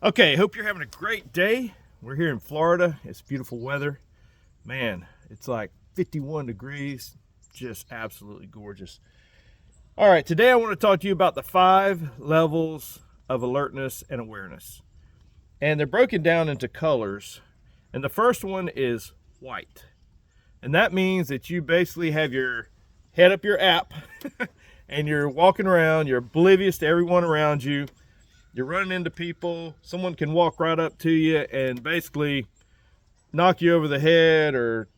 Okay, hope you're having a great day. We're here in Florida. It's beautiful weather. Man, it's like 51 degrees. Just absolutely gorgeous. All right, today I want to talk to you about the 5 levels of alertness and awareness. And they're broken down into colors. And the first one is white. And that means that you basically have your head up your app and you're walking around, you're oblivious to everyone around you. You're running into people, someone can walk right up to you and basically knock you over the head or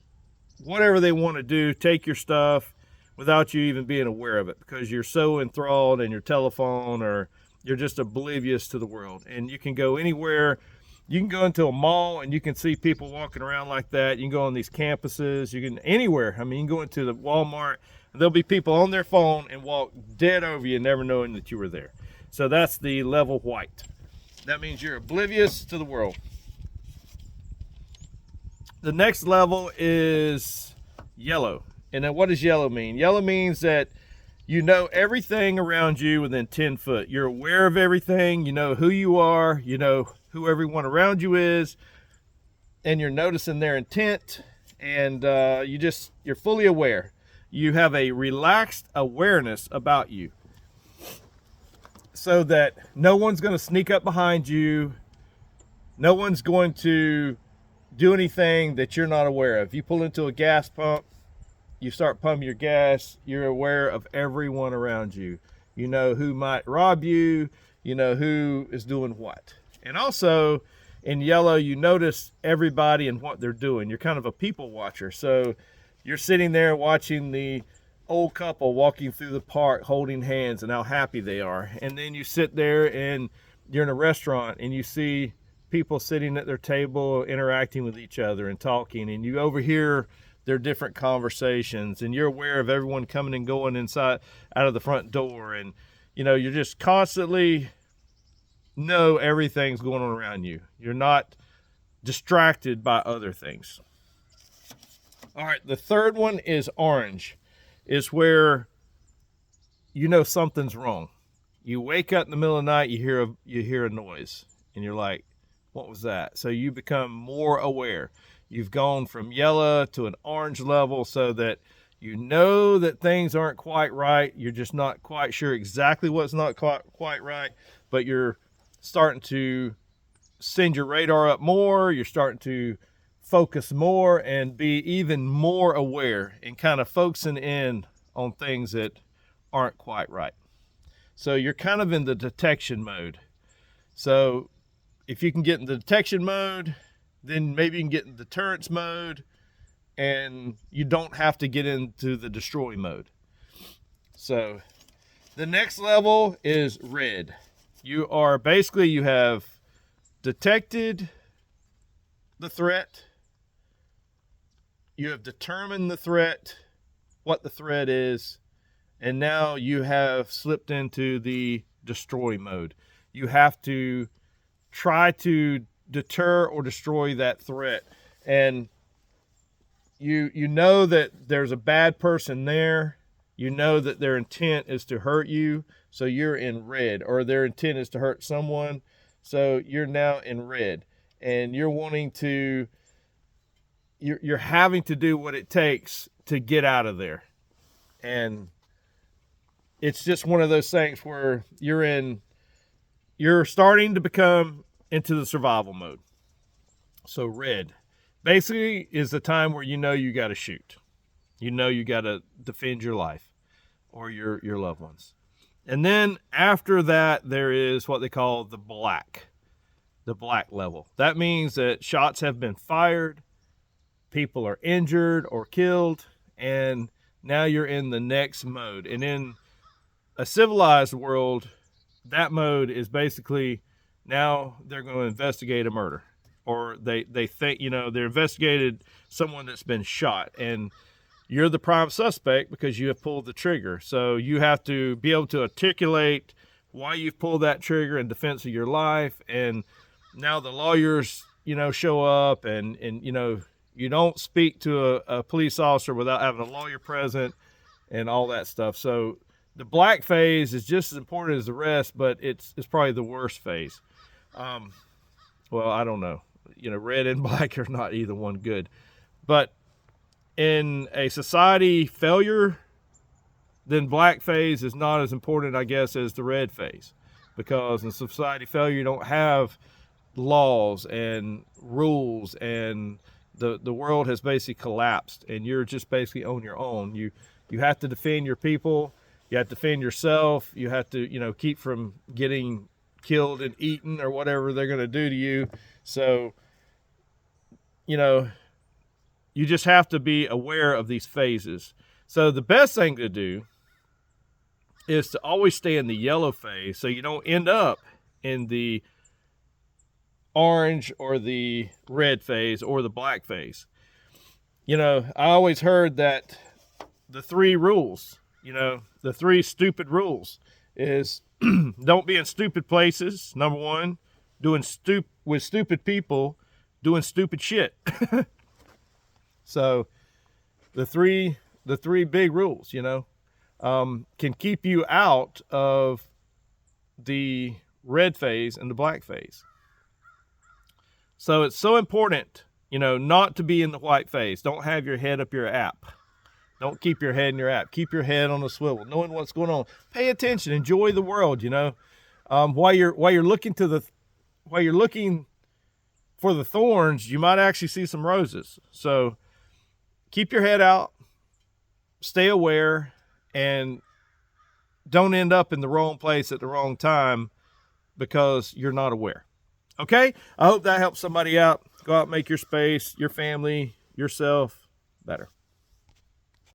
whatever they want to do, take your stuff without you even being aware of it because you're so enthralled in your telephone or you're just oblivious to the world. And you can go anywhere. You can go into a mall and you can see people walking around like that. You can go on these campuses, you can anywhere. I mean, you can go into the Walmart and there'll be people on their phone and walk dead over you, never knowing that you were there. So that's the level white. That means you're oblivious to the world. The next level is yellow. And then what does yellow mean? Yellow means that you know everything around you within 10 foot. You're aware of everything. You know who you are. You know who everyone around you is. And you're noticing their intent. And you're fully aware. You have a relaxed awareness about you, so that no one's going to sneak up behind you. No one's going to do anything that you're not aware of. You pull into a gas pump, you start pumping your gas, you're aware of everyone around you. You know who might rob you, you know who is doing what. And also in yellow, you notice everybody and what they're doing. You're kind of a people watcher. So you're sitting there watching the old couple walking through the park holding hands and how happy they are. And then you sit there and you're in a restaurant and you see people sitting at their table interacting with each other and talking, and you overhear their different conversations, and you're aware of everyone coming and going inside out of the front door. And you're just constantly know everything's going on around you. You're not distracted by other things. All right, the third one is orange. Is where you know something's wrong. You wake up in the middle of the night, you hear a noise, and you're like, what was that? So you become more aware. You've gone from yellow to an orange level so that you know that things aren't quite right. You're just not quite sure exactly what's not quite right, but you're starting to send your radar up more. You're starting to focus more and be even more aware and kind of focusing in on things that aren't quite right. So you're kind of in the detection mode. So if you can get in the detection mode, then maybe you can get in the deterrence mode, and you don't have to get into the destroy mode. So the next level is red. You have detected the threat. You have determined the threat, what the threat is, and now you have slipped into the destroy mode. You have to try to deter or destroy that threat. And you know that there's a bad person there. You know that their intent is to hurt you, so you're in red, or their intent is to hurt someone, so you're now in red. And you're having to do what it takes to get out of there. And it's just one of those things where you're starting to become into the survival mode. So red basically is the time where you got to shoot. You got to defend your life or your loved ones. And then after that, there is what they call the black level. That means that shots have been fired, people are injured or killed, and now you're in the next mode. And in a civilized world, that mode is basically now they're going to investigate a murder, or they think they're investigated someone that's been shot, and you're the prime suspect because you have pulled the trigger. So you have to be able to articulate why you've pulled that trigger in defense of your life. And now the lawyers show up, and you don't speak to a police officer without having a lawyer present and all that stuff. So the black phase is just as important as the rest, but it's probably the worst phase. well, I don't know. Red and black are not either one good. But in a society failure, then black phase is not as important, I guess, as the red phase. Because in society failure, you don't have laws and rules, and the world has basically collapsed, and you're just basically on your own. You have to defend your people, you have to defend yourself, you have to keep from getting killed and eaten or whatever they're going to do to you. So you just have to be aware of these phases. So the best thing to do is to always stay in the yellow phase, so you don't end up in the orange or the red phase or the black phase. I always heard that the three rules, the three stupid rules is don't be in stupid places, number one, with stupid people, doing stupid shit. So the three big rules, can keep you out of the red phase and the black phase. So it's so important, not to be in the white phase. Don't have your head up your app. Don't keep your head in your app. Keep your head on a swivel, knowing what's going on. Pay attention. Enjoy the world. While you're looking for the thorns, you might actually see some roses. So keep your head out. Stay aware, and don't end up in the wrong place at the wrong time because you're not aware. Okay? I hope that helps somebody out. Go out and make your space, your family, yourself better.